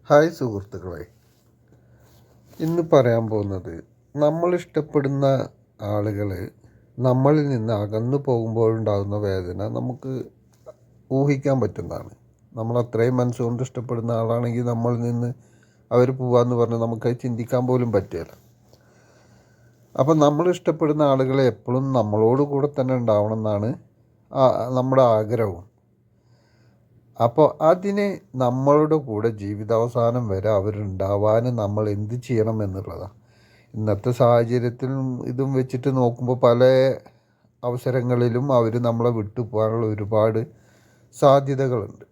Hi സുഹൃത്തുക്കളെ, ഇന്ന് പറയാൻ പോകുന്നത് നമ്മൾ ഇഷ്ടപ്പെടുന്ന ആളുകൾ നമ്മളിൽ നിന്ന് അകന്നു പോകുമ്പോഴുണ്ടാകുന്ന വേദന നമുക്ക് ഊഹിക്കാൻ പറ്റുന്നതാണ്. നമ്മൾ അത്രയും മനസ്സുകൊണ്ട് ഇഷ്ടപ്പെടുന്ന ആളാണെങ്കിൽ നമ്മളിൽ നിന്ന് അവർ പോവാന്ന് പറഞ്ഞാൽ നമുക്കത് ചിന്തിക്കാൻ പോലും പറ്റില്ല. അപ്പം നമ്മൾ ഇഷ്ടപ്പെടുന്ന ആളുകൾ എപ്പോഴും നമ്മളോട് കൂടെ തന്നെ ഉണ്ടാവണം എന്നാണ് നമ്മുടെ ആഗ്രഹവും. അപ്പോൾ അതിന് നമ്മളുടെ കൂടെ ജീവിതാവസാനം വരെ അവരുണ്ടാവാൻ നമ്മൾ എന്ത് ചെയ്യണം എന്നുള്ളതാണ്. ഇന്നത്തെ സാഹചര്യത്തിലും ഇതും വെച്ചിട്ട് നോക്കുമ്പോൾ പല അവസരങ്ങളിലും അവർ നമ്മളെ വിട്ടു പോകാനുള്ള ഒരുപാട് സാധ്യതകളുണ്ട്.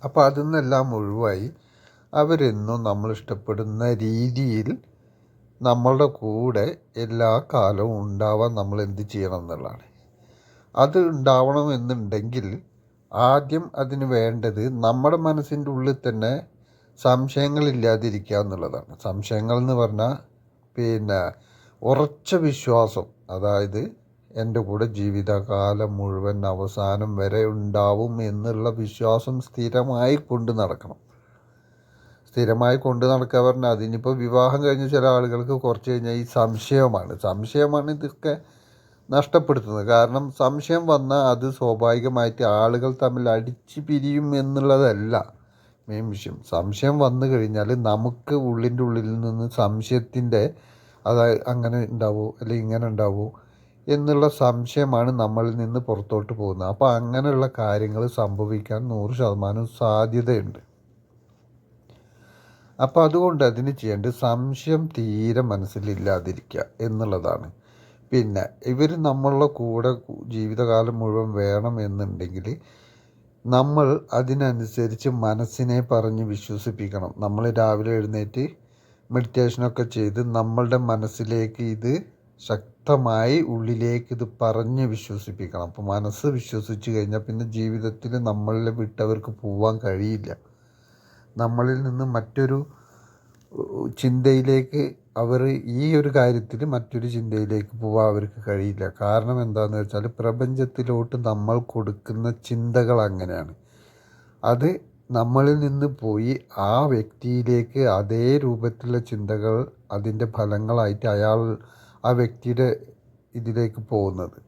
അപ്പോൾ അതിൽ നിന്നെല്ലാം ഒഴിവായി അവരെന്നും നമ്മൾ ഇഷ്ടപ്പെടുന്ന രീതിയിൽ നമ്മളുടെ കൂടെ എല്ലാ കാലവും ഉണ്ടാവാൻ നമ്മൾ എന്ത് ചെയ്യണം എന്നുള്ളതാണ്. അത് ഉണ്ടാവണമെന്നുണ്ടെങ്കിൽ ആദ്യം അതിന് വേണ്ടത് നമ്മുടെ മനസ്സിൻ്റെ ഉള്ളിൽ തന്നെ സംശയങ്ങളില്ലാതിരിക്കുക എന്നുള്ളതാണ്. സംശയങ്ങൾ എന്ന് പറഞ്ഞാൽ ഉറച്ച വിശ്വാസം, അതായത് എൻ്റെ കൂടെ ജീവിതകാലം മുഴുവൻ അവസാനം വരെ ഉണ്ടാവും എന്നുള്ള വിശ്വാസം സ്ഥിരമായി കൊണ്ട് നടക്കണം. സ്ഥിരമായി കൊണ്ട് നടക്കുക പറഞ്ഞാൽ അതിനിപ്പോൾ വിവാഹം കഴിഞ്ഞ ചില ആളുകൾക്ക് കുറച്ച് കഴിഞ്ഞാൽ ഈ സംശയമാണ് ഇതൊക്കെ നഷ്ടപ്പെടുത്തുന്നത്. കാരണം സംശയം വന്നാൽ അത് സ്വാഭാവികമായിട്ട് ആളുകൾ തമ്മിൽ അടിച്ച് പിരിയും എന്നുള്ളതല്ല മെയിൻ വിഷയം. സംശയം വന്നു കഴിഞ്ഞാൽ നമുക്ക് ഉള്ളിൻ്റെ ഉള്ളിൽ നിന്ന് സംശയത്തിൻ്റെ, അതായത് അങ്ങനെ ഉണ്ടാവുമോ അല്ലെങ്കിൽ ഇങ്ങനെ ഉണ്ടാവുമോ എന്നുള്ള സംശയമാണ് നമ്മളിൽ നിന്ന് പുറത്തോട്ട് പോകുന്നത്. അപ്പോൾ അങ്ങനെയുള്ള കാര്യങ്ങൾ സംഭവിക്കാൻ 100% സാധ്യതയുണ്ട്. അപ്പോൾ അതുകൊണ്ട് അതിന് ചെയ്യേണ്ടത് സംശയം തീരെ മനസ്സിലില്ലാതിരിക്കുക എന്നുള്ളതാണ്. പിന്നെ ഇവർ നമ്മളുടെ കൂടെ ജീവിതകാലം മുഴുവൻ വേണം എന്നുണ്ടെങ്കിൽ നമ്മൾ അതിനനുസരിച്ച് മനസ്സിനെ പറഞ്ഞ് വിശ്വസിപ്പിക്കണം. നമ്മൾ രാവിലെ എഴുന്നേറ്റ് മെഡിറ്റേഷനൊക്കെ ചെയ്ത് നമ്മളുടെ മനസ്സിലേക്ക് ഇത് ശക്തമായി ഉള്ളിലേക്ക് ഇത് പറഞ്ഞ് വിശ്വസിപ്പിക്കണം. അപ്പോൾ മനസ്സ് വിശ്വസിച്ച് കഴിഞ്ഞാൽ പിന്നെ ജീവിതത്തിൽ നമ്മളെ വിട്ടവർക്ക് പോവാൻ കഴിയില്ല. നമ്മളിൽ നിന്ന് മറ്റൊരു ചിന്തയിലേക്ക് അവർ ഈ ഒരു കാര്യത്തിൽ മറ്റൊരു ചിന്തയിലേക്ക് പോകാൻ അവർക്ക് കഴിയില്ല. കാരണം എന്താണെന്ന് വെച്ചാൽ പ്രപഞ്ചത്തിലോട്ട് നമ്മൾ കൊടുക്കുന്ന ചിന്തകൾ അങ്ങനെയാണ്. അത് നമ്മളിൽ നിന്ന് പോയി ആ വ്യക്തിയിലേക്ക് അതേ രൂപത്തിലുള്ള ചിന്തകൾ അതിൻ്റെ ഫലങ്ങളായിട്ട് ആ വ്യക്തിയുടെ ഇതിലേക്ക് പോകുന്നത്.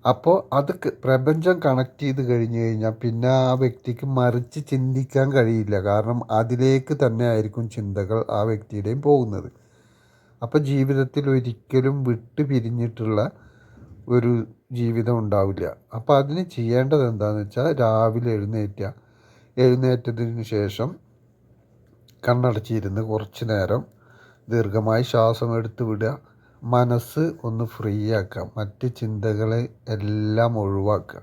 അപ്പോൾ അത് പ്രപഞ്ചം കണക്ട് ചെയ്ത് കഴിഞ്ഞ് കഴിഞ്ഞാൽ പിന്നെ ആ വ്യക്തിക്ക് മറിച്ച് ചിന്തിക്കാൻ കഴിയില്ല. കാരണം അതിലേക്ക് തന്നെ ആയിരിക്കും ചിന്തകൾ ആ വ്യക്തിയുടെയും പോകുന്നത്. അപ്പോൾ ജീവിതത്തിൽ ഒരിക്കലും വിട്ട് പിരിഞ്ഞിട്ടുള്ള ഒരു ജീവിതം ഉണ്ടാവില്ല. അപ്പോൾ അതിന് ചെയ്യേണ്ടത് എന്താണെന്ന് വെച്ചാൽ രാവിലെ എഴുന്നേറ്റതിന് ശേഷം കണ്ണടച്ചിരുന്ന് കുറച്ച് നേരം ദീർഘമായി ശ്വാസം എടുത്ത് വിടുക. മനസ്സ് ഒന്ന് ഫ്രീ ആക്കുക, മറ്റ് ചിന്തകളെ എല്ലാം ഒഴിവാക്കുക.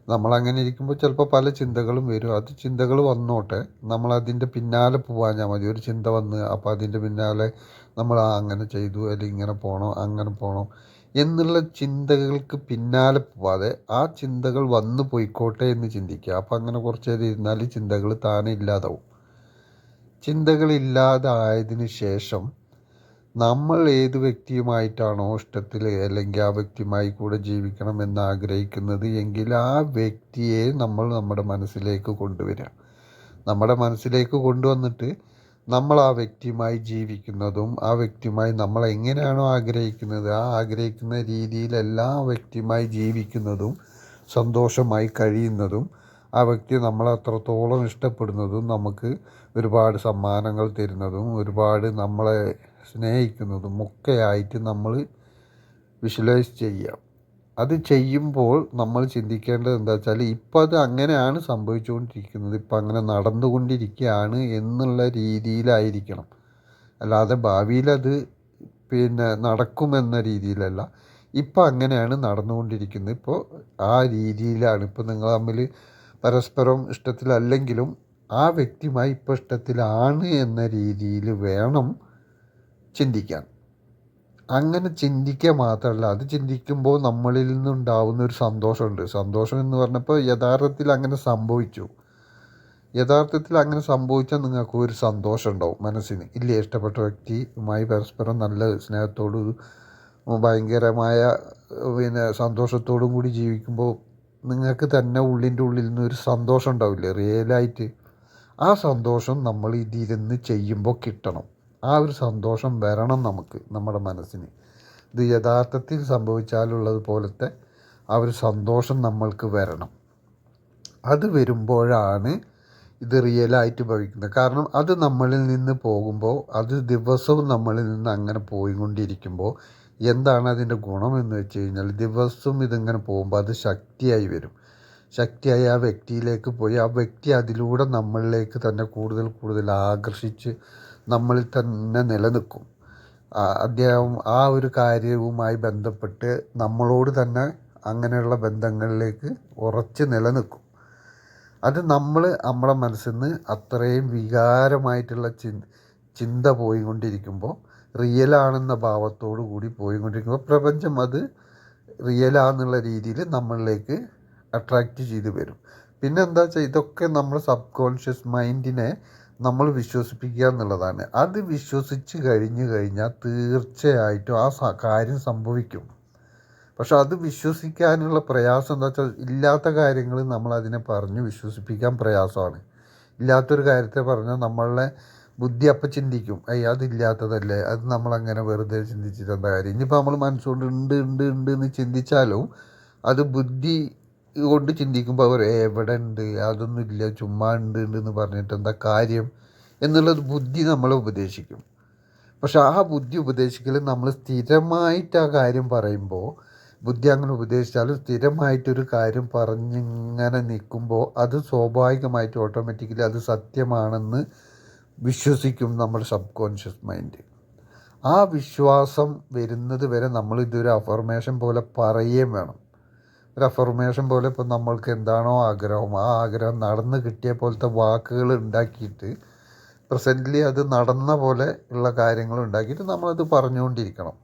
നമ്മളങ്ങനെ ഇരിക്കുമ്പോൾ ചിലപ്പോൾ പല ചിന്തകളും വരും. അത് ചിന്തകൾ വന്നോട്ടെ, നമ്മളതിൻ്റെ പിന്നാലെ പോകാഞ്ഞാൽ മതി. ഒരു ചിന്ത വന്ന് അപ്പോൾ അതിൻ്റെ പിന്നാലെ നമ്മൾ അങ്ങനെ ചെയ്തു അല്ലെങ്കിൽ ഇങ്ങനെ പോകണം അങ്ങനെ പോകണം എന്നുള്ള ചിന്തകൾക്ക് പിന്നാലെ പോവാതെ ആ ചിന്തകൾ വന്നു പോയിക്കോട്ടെ എന്ന് ചിന്തിക്കുക. അപ്പോൾ അങ്ങനെ കുറച്ച് നേരം ഇരുന്നാൽ ചിന്തകൾ താനെ ഇല്ലാതാവും. ചിന്തകളില്ലാതായതിനു ശേഷം നമ്മൾ ഏത് വ്യക്തിയുമായിട്ടാണോ ഇഷ്ടത്തിൽ അല്ലെങ്കിൽ ആ വ്യക്തിയുമായി കൂടെ ജീവിക്കണം എന്ന് ആഗ്രഹിക്കുന്നത് എങ്കിൽ ആ വ്യക്തിയെ നമ്മൾ നമ്മുടെ മനസ്സിലേക്ക് കൊണ്ടുവരിക. നമ്മുടെ മനസ്സിലേക്ക് കൊണ്ടുവന്നിട്ട് നമ്മൾ ആ വ്യക്തിയുമായി ജീവിക്കുന്നതും ആ വ്യക്തിയുമായി നമ്മൾ എങ്ങനെയാണോ ആഗ്രഹിക്കുന്നത് ആ ആഗ്രഹിക്കുന്ന രീതിയിൽ എല്ലാ വ്യക്തിയുമായി ജീവിക്കുന്നതും സന്തോഷമായി കഴിയുന്നതും ആ വ്യക്തി നമ്മളെ അത്രത്തോളം ഇഷ്ടപ്പെടുന്നതും നമുക്ക് ഒരുപാട് സമ്മാനങ്ങൾ തരുന്നതും ഒരുപാട് നമ്മളെ സ്നേഹിക്കുന്നതും ഒക്കെ ആയിട്ട് നമ്മൾ വിഷ്വലൈസ് ചെയ്യുക. അത് ചെയ്യുമ്പോൾ നമ്മൾ ചിന്തിക്കേണ്ടത് എന്താ വെച്ചാൽ ഇപ്പം അത് അങ്ങനെയാണ് സംഭവിച്ചുകൊണ്ടിരിക്കുന്നത്, ഇപ്പം അങ്ങനെ നടന്നുകൊണ്ടിരിക്കുകയാണ് എന്നുള്ള രീതിയിലായിരിക്കണം. അല്ലാതെ ഭാവിയിലത് നടക്കുമെന്ന രീതിയിലല്ല. ഇപ്പം അങ്ങനെയാണ് നടന്നുകൊണ്ടിരിക്കുന്നത്. ഇപ്പോൾ ആ രീതിയിലാണ്. ഇപ്പോൾ നിങ്ങൾ തമ്മിൽ പരസ്പരം ഇഷ്ടത്തിലല്ലെങ്കിലും ആ വ്യക്തിയുമായി ഇപ്പോൾ ഇഷ്ടത്തിലാണ് എന്ന രീതിയിൽ വേണം ചിന്തിക്കാൻ. അങ്ങനെ ചിന്തിക്കുക മാത്രമല്ല, അത് ചിന്തിക്കുമ്പോൾ നമ്മളിൽ നിന്നുണ്ടാവുന്ന ഒരു സന്തോഷമുണ്ട്. സന്തോഷം എന്ന് പറഞ്ഞപ്പോൾ യഥാർത്ഥത്തിൽ അങ്ങനെ സംഭവിച്ചാൽ നിങ്ങൾക്ക് ഒരു സന്തോഷം ഉണ്ടാവും മനസ്സിന്. ഇല്ലേ, ഇഷ്ടപ്പെട്ട വ്യക്തിയുമായി പരസ്പരം നല്ല സ്നേഹത്തോടും ഭയങ്കരമായ സന്തോഷത്തോടും കൂടി ജീവിക്കുമ്പോൾ നിങ്ങൾക്ക് തന്നെ ഉള്ളിൻ്റെ ഉള്ളിൽ നിന്ന് ഒരു സന്തോഷം ഉണ്ടാവില്ലേ റിയലായിട്ട്. ആ സന്തോഷം നമ്മൾ ഇതിരുന്ന് ചെയ്യുമ്പോൾ കിട്ടണം. ആ ഒരു സന്തോഷം വരണം നമുക്ക് നമ്മുടെ മനസ്സിന്. ഇത് യഥാർത്ഥത്തിൽ സംഭവിച്ചാലുള്ളത് പോലത്തെ ആ ഒരു സന്തോഷം നമ്മൾക്ക് വരണം. അത് വരുമ്പോഴാണ് ഇത് റിയലായിട്ട് ഭവിക്കുന്നത്. കാരണം അത് നമ്മളിൽ നിന്ന് പോകുമ്പോൾ, അത് ദിവസവും നമ്മളിൽ നിന്ന് അങ്ങനെ പോയിക്കൊണ്ടിരിക്കുമ്പോൾ എന്താണ് അതിൻ്റെ ഗുണമെന്ന് വെച്ച് കഴിഞ്ഞാൽ, ദിവസവും ഇതിങ്ങനെ പോകുമ്പോൾ അത് ശക്തിയായി വരും. ശക്തിയായി ആ വ്യക്തിയിലേക്ക് പോയി ആ വ്യക്തി അതിലൂടെ നമ്മളിലേക്ക് തന്നെ കൂടുതൽ കൂടുതൽ ആകർഷിച്ച് നമ്മളിൽ തന്നെ നിലനിൽക്കും. അദ്ദേഹം ആ ഒരു കാര്യവുമായി ബന്ധപ്പെട്ട് നമ്മളോട് തന്നെ അങ്ങനെയുള്ള ബന്ധങ്ങളിലേക്ക് ഉറച്ച് നിലനിൽക്കും. അത് നമ്മുടെ മനസ്സിൽ നിന്ന് അത്രയും വികാരമായിട്ടുള്ള ചിന്ത പോയിക്കൊണ്ടിരിക്കുമ്പോൾ, റിയലാണെന്ന ഭാവത്തോടു കൂടി പോയിക്കൊണ്ടിരിക്കുമ്പോൾ പ്രപഞ്ചം അത് റിയലാന്നുള്ള രീതിയിൽ നമ്മളിലേക്ക് അട്രാക്റ്റ് ചെയ്ത് വരും. പിന്നെ എന്താ വെച്ചാൽ, ഇതൊക്കെ നമ്മുടെ സബ് കോൺഷ്യസ് മൈൻഡിനെ നമ്മൾ വിശ്വസിപ്പിക്കുക എന്നുള്ളതാണ്. അത് വിശ്വസിച്ച് കഴിഞ്ഞാൽ തീർച്ചയായിട്ടും ആ കാര്യം സംഭവിക്കും. പക്ഷെ അത് വിശ്വസിക്കാനുള്ള പ്രയാസം എന്താ വെച്ചാൽ, ഇല്ലാത്ത കാര്യങ്ങൾ നമ്മളതിനെ പറഞ്ഞ് വിശ്വസിപ്പിക്കാൻ പ്രയാസമാണ്. ഇല്ലാത്തൊരു കാര്യത്തെ പറഞ്ഞാൽ നമ്മളെ ബുദ്ധി അപ്പം ചിന്തിക്കും, അതില്ലാത്തതല്ലേ, അത് നമ്മളങ്ങനെ വെറുതെ ചിന്തിച്ചിട്ട് എന്താ കാര്യം. ഇനിയിപ്പോൾ നമ്മൾ മനസ്സുകൊണ്ട് ഉണ്ട് ഉണ്ട് ഉണ്ട് എന്ന് ചിന്തിച്ചാലും അത് ബുദ്ധി കൊണ്ട് ചിന്തിക്കുമ്പോൾ അവർ എവിടെ ഉണ്ട്, അതൊന്നും ഇല്ല, ചുമ്മാ ഉണ്ട് എന്ന് പറഞ്ഞിട്ട് എന്താ കാര്യം എന്നുള്ളത് ബുദ്ധി നമ്മളെ ഉപദേശിക്കും. പക്ഷെ ആ ബുദ്ധി ഉപദേശിക്കൽ നമ്മൾ സ്ഥിരമായിട്ട് ആ കാര്യം പറയുമ്പോൾ, ബുദ്ധി അങ്ങനെ ഉപദേശിച്ചാലും സ്ഥിരമായിട്ടൊരു കാര്യം പറഞ്ഞിങ്ങനെ നിൽക്കുമ്പോൾ അത് സ്വാഭാവികമായിട്ട് ഓട്ടോമാറ്റിക്കലി അത് സത്യമാണെന്ന് വിശ്വസിക്കും നമ്മുടെ സബ് കോൺഷ്യസ് മൈൻഡ്. ആ വിശ്വാസം വരുന്നത് വരെ നമ്മൾ ഇതൊരു അഫർമേഷൻ പോലെ പറയുകയും വേണം. ഒരു അഫർമേഷൻ പോലെ ഇപ്പോൾ നമ്മൾക്ക് എന്താണോ ആഗ്രഹം, ആ ആഗ്രഹം നടന്ന് കിട്ടിയ പോലത്തെ വാക്കുകൾ ഉണ്ടാക്കിയിട്ട് പ്രസൻ്റ്ലി അത് നടന്ന പോലെ ഉള്ള കാര്യങ്ങൾ ഉണ്ടാക്കിയിട്ട് നമ്മളത് പറഞ്ഞുകൊണ്ടിരിക്കണം.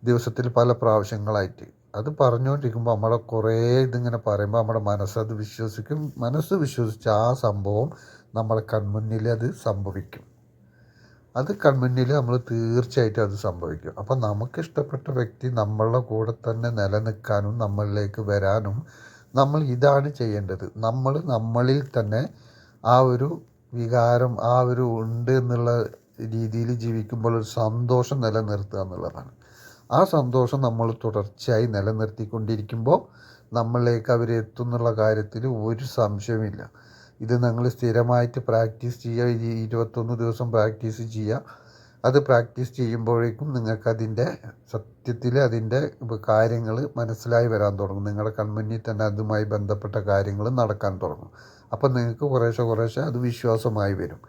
ദിവസത്തിൽ പല പ്രാവശ്യങ്ങളായിട്ട് അത് പറഞ്ഞുകൊണ്ടിരിക്കുമ്പോൾ നമ്മളെ കുറേ ഇതിങ്ങനെ പറയുമ്പോൾ നമ്മുടെ മനസ്സത് വിശ്വസിക്കും. മനസ്സ് വിശ്വസിച്ച് ആ സംഭവം നമ്മുടെ കൺമുന്നിൽ അത് സംഭവിക്കും. അത് കൺമുന്നിൽ നമ്മൾ തീർച്ചയായിട്ടും അത് സംഭവിക്കും. അപ്പം നമുക്കിഷ്ടപ്പെട്ട വ്യക്തി നമ്മളുടെ കൂടെ തന്നെ നിലനിൽക്കാനും നമ്മളിലേക്ക് വരാനും നമ്മൾ ഇതാണ് ചെയ്യേണ്ടത്. നമ്മളിൽ തന്നെ ആ ഒരു വികാരം, ആ ഒരു ഉണ്ട് എന്നുള്ള രീതിയിൽ ജീവിക്കുമ്പോൾ ഒരു സന്തോഷം നിലനിർത്തുക എന്നുള്ളതാണ്. ആ സന്തോഷം നമ്മൾ തുടർച്ചയായി നിലനിർത്തിക്കൊണ്ടിരിക്കുമ്പോൾ നമ്മളിലേക്ക് അവരെത്തുന്നുള്ള കാര്യത്തിൽ ഒരു സംശയമില്ല. ഇത് നിങ്ങൾ സ്ഥിരമായിട്ട് പ്രാക്ടീസ് ചെയ്യുക. 21 ദിവസം പ്രാക്ടീസ് ചെയ്യുക. അത് പ്രാക്ടീസ് ചെയ്യുമ്പോഴേക്കും നിങ്ങൾക്കതിൻ്റെ സത്യത്തിൽ അതിൻ്റെ കാര്യങ്ങൾ മനസ്സിലായി വരാൻ തുടങ്ങും. നിങ്ങളുടെ കൺമുന്നിൽ തന്നെ അതുമായി ബന്ധപ്പെട്ട കാര്യങ്ങൾ നടക്കാൻ തുടങ്ങും. അപ്പം നിങ്ങൾക്ക് കുറേശ്ശെ അത് വിശ്വാസമായി വരും.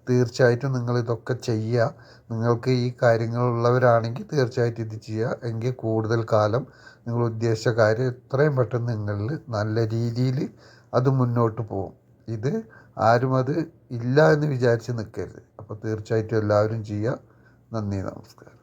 തീർച്ചയായിട്ടും നിങ്ങളിതൊക്കെ ചെയ്യുക. നിങ്ങൾക്ക് ഈ കാര്യങ്ങളുള്ളവരാണെങ്കിൽ തീർച്ചയായിട്ടും ഇത് ചെയ്യുക. എങ്കിൽ കൂടുതൽ കാലം നിങ്ങൾ ഉദ്ദേശിച്ച കാര്യം എത്രയും പെട്ടെന്ന് നിങ്ങളിൽ നല്ല രീതിയിൽ അത് മുന്നോട്ട് പോകും. ഇത് ആരും അത് ഇല്ല എന്ന് വിചാരിച്ച് നിൽക്കരുത്. അപ്പോൾ തീർച്ചയായിട്ടും എല്ലാവരും ചെയ്യുക. നന്ദി, നമസ്കാരം.